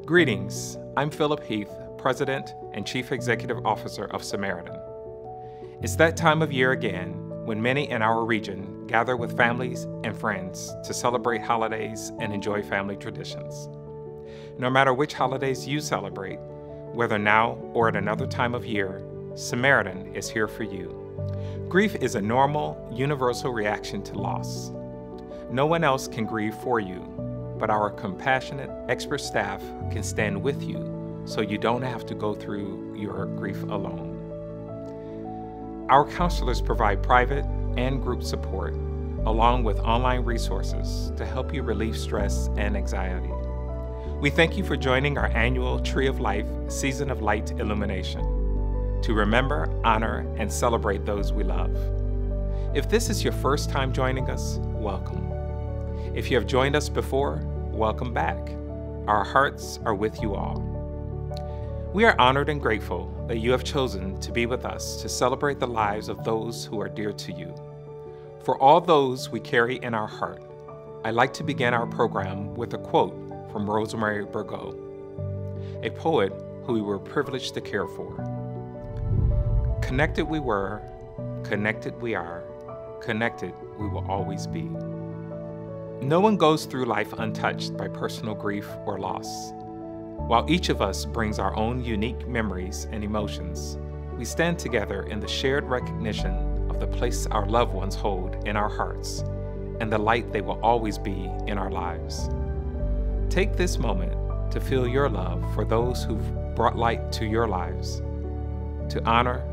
Greetings, I'm Phillip Heath, President and Chief Executive Officer of Samaritan. It's that time of year again when many in our region gather with families and friends to celebrate holidays and enjoy family traditions. No matter which holidays you celebrate, whether now or at another time of year, Samaritan is here for you. Grief is a normal, universal reaction to loss. No one else can grieve for you, but our compassionate, expert staff can stand with you so you don't have to go through your grief alone. Our counselors provide private and group support, along with online resources to help you relieve stress and anxiety. We thank you for joining our annual Tree of Life Season of Light Illumination to remember, honor, and celebrate those we love. If this is your first time joining us, welcome. If you have joined us before, welcome back. Our hearts are with you all. We are honored and grateful that you have chosen to be with us to celebrate the lives of those who are dear to you. For all those we carry in our heart, I'd like to begin our program with a quote from Rosemary Burgo, a poet who we were privileged to care for. Connected we were, connected we are, connected we will always be. No one goes through life untouched by personal grief or loss. While each of us brings our own unique memories and emotions, we stand together in the shared recognition of the place our loved ones hold in our hearts and the light they will always be in our lives. Take this moment to feel your love for those who've brought light to your lives, to honor,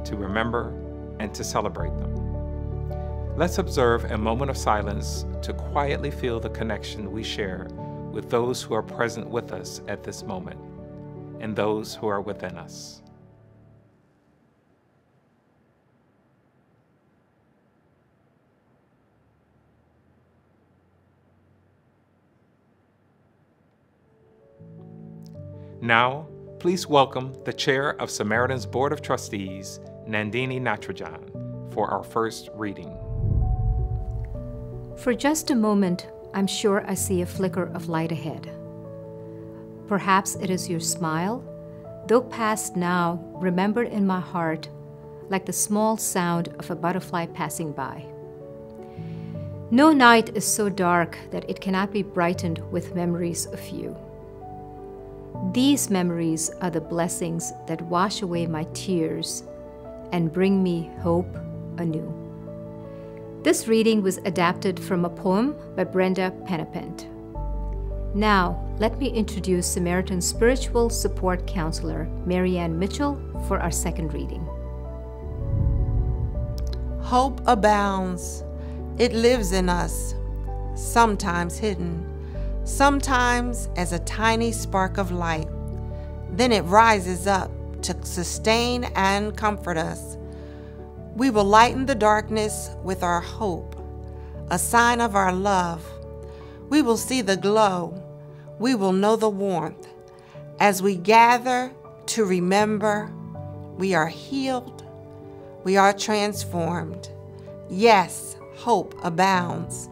to remember, and to celebrate them. Let's observe a moment of silence to quietly feel the connection we share with those who are present with us at this moment and those who are within us. Now, please welcome the Chair of Samaritan's Board of Trustees, Nandini Natrajan, for our first reading. For just a moment, I'm sure I see a flicker of light ahead. Perhaps it is your smile, though past now, remembered in my heart, like the small sound of a butterfly passing by. No night is so dark that it cannot be brightened with memories of you. These memories are the blessings that wash away my tears and bring me hope anew. This reading was adapted from a poem by Brenda Penapent. Now, let me introduce Samaritan Spiritual Support Counselor Marianne Mitchell for our second reading. Hope abounds. It lives in us, sometimes hidden, sometimes as a tiny spark of light. Then it rises up to sustain and comfort us. We will lighten the darkness with our hope, a sign of our love. We will see the glow. We will know the warmth. As we gather to remember, we are healed. We are transformed. Yes, hope abounds.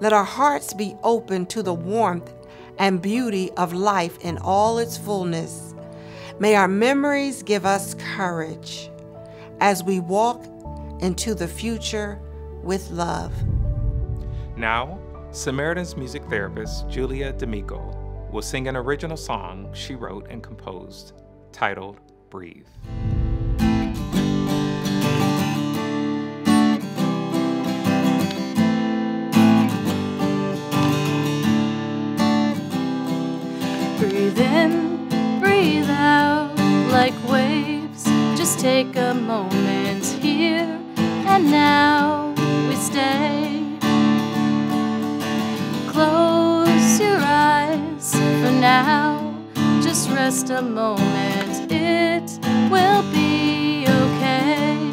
Let our hearts be open to the warmth and beauty of life in all its fullness. May our memories give us courage as we walk into the future with love. Now, Samaritan's music therapist, Julia D'Amico, will sing an original song she wrote and composed, titled Breathe. Breathe in, breathe out like waves. Just take a moment here and now. We stay. Close your eyes for now. Just rest a moment. It will be okay.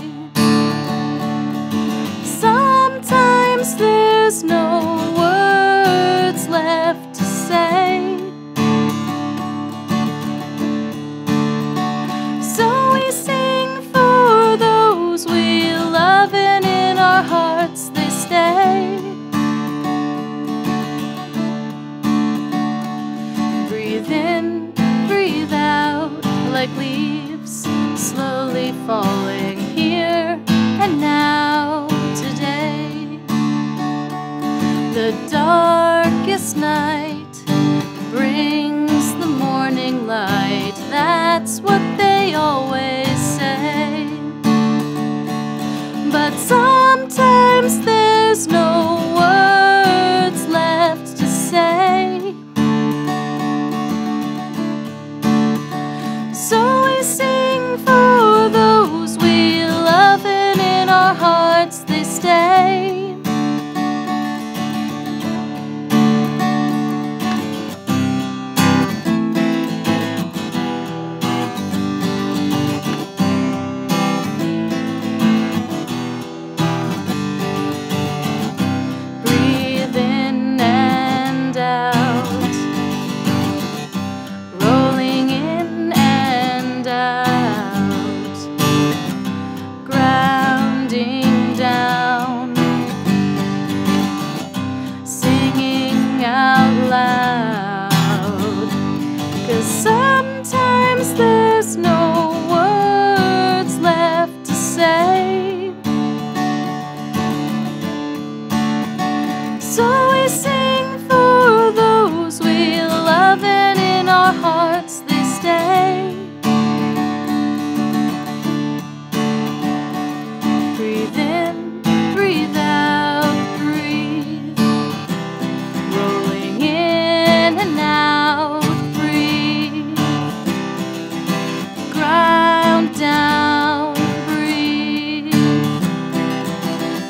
Sometimes there's no words left to say. So we sing for those we love, and in our hearts they stay. Breathe in. the darkest night brings the morning light. That's what they always say. But sometimes there's no words left to say. So we sing for those we love, and in our hearts they stay. Sometimes there's no words left to say. So we sing for those we love, and in our hearts they stay. Breathe in, breathe out, breathe. Rolling in and out. Down, breathe.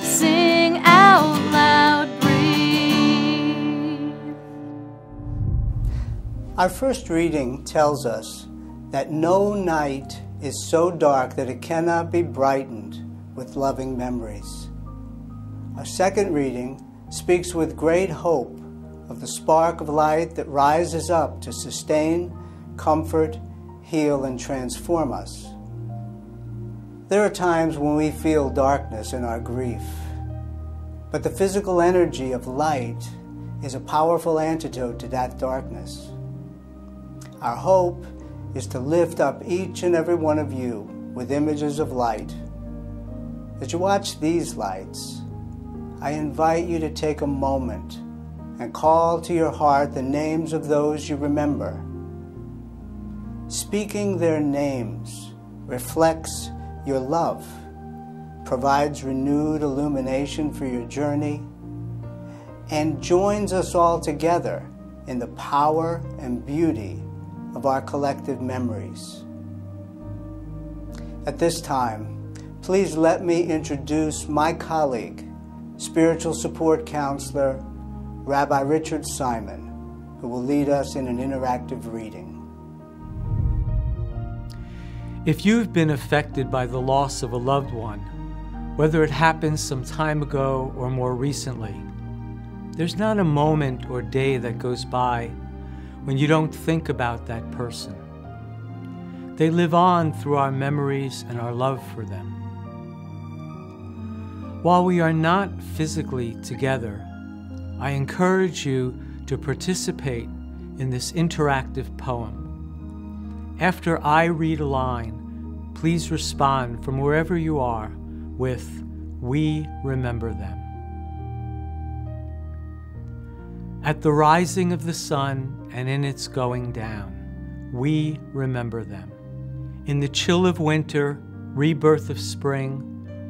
Sing out loud, breathe. Our first reading tells us that no night is so dark that it cannot be brightened with loving memories. Our second reading speaks with great hope of the spark of light that rises up to sustain, comfort, heal, and transform us. There are times when we feel darkness in our grief, but the physical energy of light is a powerful antidote to that darkness. Our hope is to lift up each and every one of you with images of light. As you watch these lights, I invite you to take a moment and call to your heart the names of those you remember. Speaking their names reflects your love, provides renewed illumination for your journey, and joins us all together in the power and beauty of our collective memories. At this time, please let me introduce my colleague, spiritual support counselor, Rabbi Richard Simon, who will lead us in an interactive reading. If you've been affected by the loss of a loved one, whether it happened some time ago or more recently, there's not a moment or day that goes by when you don't think about that person. They live on through our memories and our love for them. While we are not physically together, I encourage you to participate in this interactive poem. After I read a line, please respond from wherever you are with, "We remember them." At the rising of the sun and in its going down, we remember them. In the chill of winter, rebirth of spring,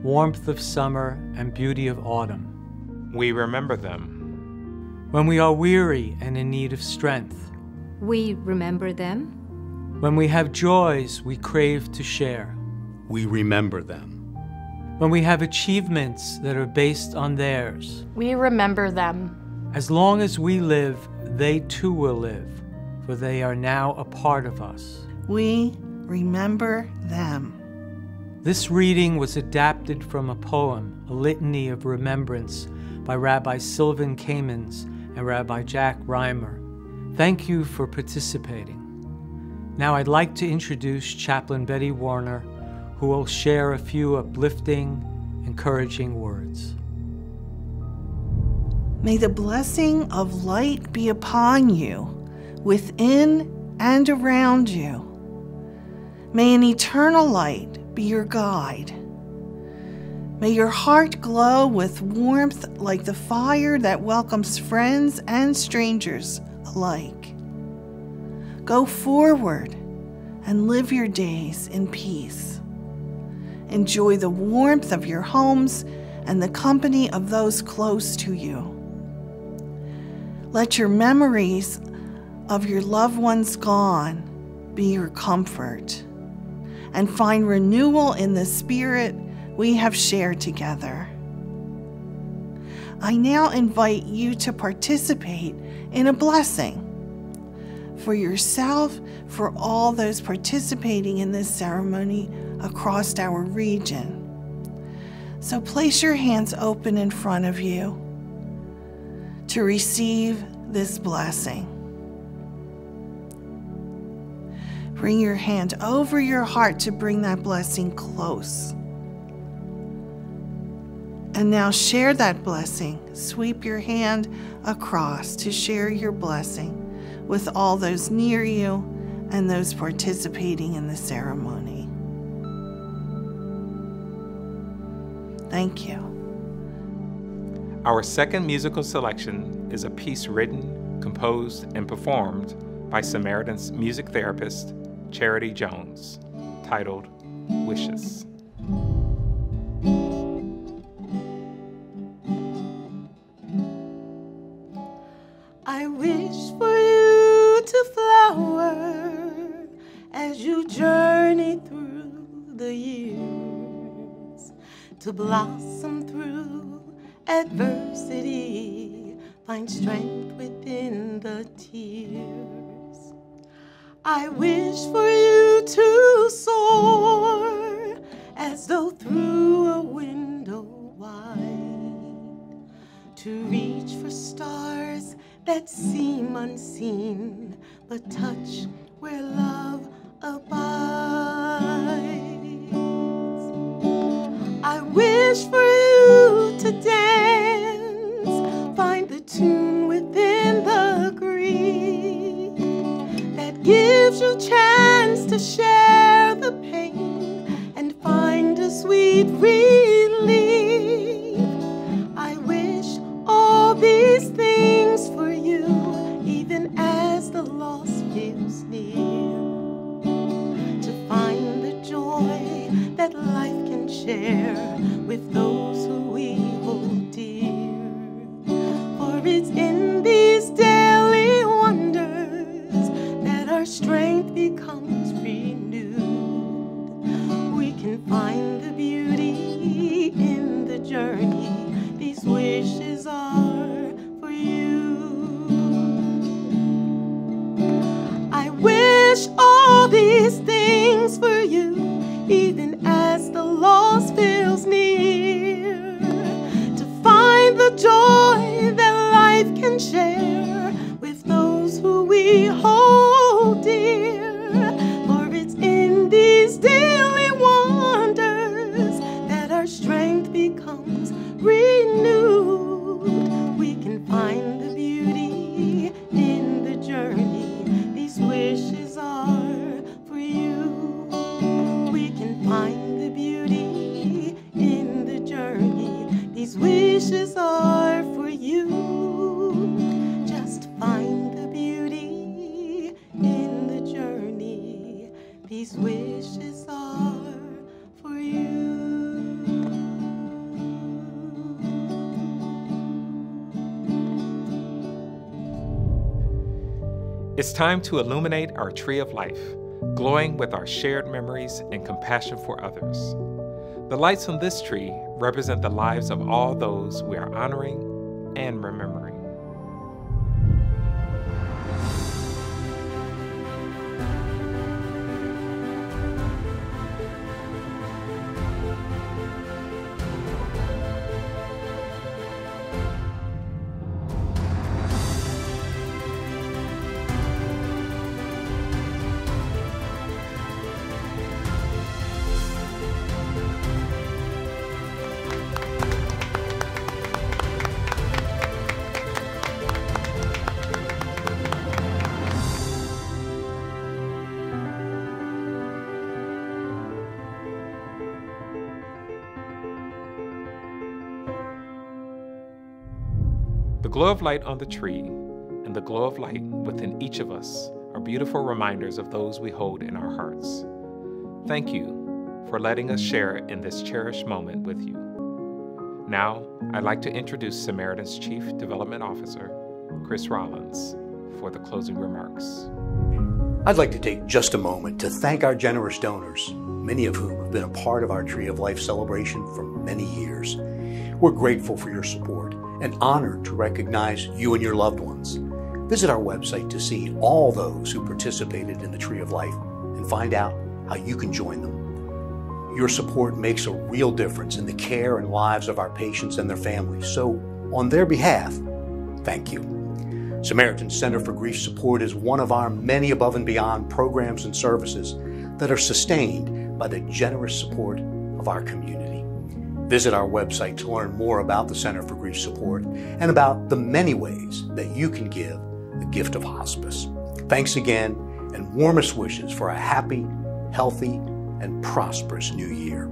warmth of summer, and beauty of autumn, we remember them. when we are weary and in need of strength, We remember them. when we have joys we crave to share, We remember them. when we have achievements that are based on theirs. We remember them. As long as we live, they too will live, for they are now a part of us. We remember them. This reading was adapted from a poem, A Litany of Remembrance, by Rabbi Sylvan Kamens and Rabbi Jack Reimer. Thank you for participating. Now I'd like to introduce Chaplain Betty Warner, who will share a few uplifting, encouraging words. May the blessing of light be upon you, within and around you. May an eternal light be your guide. May your heart glow with warmth like the fire that welcomes friends and strangers alike. Go forward and live your days in peace. Enjoy the warmth of your homes and the company of those close to you. Let your memories of your loved ones gone be your comfort, and find renewal in the spirit we have shared together. I now invite you to participate in a blessing for yourself, for all those participating in this ceremony across our region. So place your hands open in front of you to receive this blessing. Bring your hand over your heart to bring that blessing close. And now share that blessing. Sweep your hand across to share your blessing with all those near you and those participating in the ceremony. Thank you. Our second musical selection is a piece written, composed, and performed by Samaritan's music therapist, Charity Jones, titled Wishes. I wish for you to flower as you journey through the years, to blossom through adversity, find strength within the tears. I wish for you to soar as though through a window wide, to reach for stars that seem unseen, but touch where love abides. I wish for you to dance, find the tune within the grief that gives you chance to share the pain and find a sweet relief. I wish all these things for you, even as the loss feels near, to find the joy that life can share with those who we hold dear. For it's in these daily wonders that our strength becomes renewed. We can find the beauty in the journey. These wishes are for you. I wish all these things for you, even as the loss feels near, to find the joy that life can share with those who we hold dear. For it's in these daily wonders that our strength becomes renewed. We can find the beauty in the journey. These wishes are for you. We can find the beauty in the journey. These wishes are for you. Just find the beauty in the journey. These wishes are for you. It's time to illuminate our tree of life, glowing with our shared memories and compassion for others. The lights on this tree represent the lives of all those we are honoring and remembering. glow of light on the tree and the glow of light within each of us are beautiful reminders of those we hold in our hearts. Thank you for letting us share in this cherished moment with you. Now, I'd like to introduce Samaritan's Chief Development Officer, Chris Rollins, for the closing remarks. I'd like to take just a moment to thank our generous donors, many of whom have been a part of our Tree of Life celebration for many years. We're grateful for your support and honored to recognize you and your loved ones. Visit our website to see all those who participated in the Tree of Life and find out how you can join them. Your support makes a real difference in the care and lives of our patients and their families. So, on their behalf, thank you. Samaritan Center for Grief Support is one of our many above and beyond programs and services that are sustained by the generous support of our community. Visit our website to learn more about the Center for Grief Support and about the many ways that you can give the gift of hospice. Thanks again, and warmest wishes for a happy, healthy, and prosperous new year.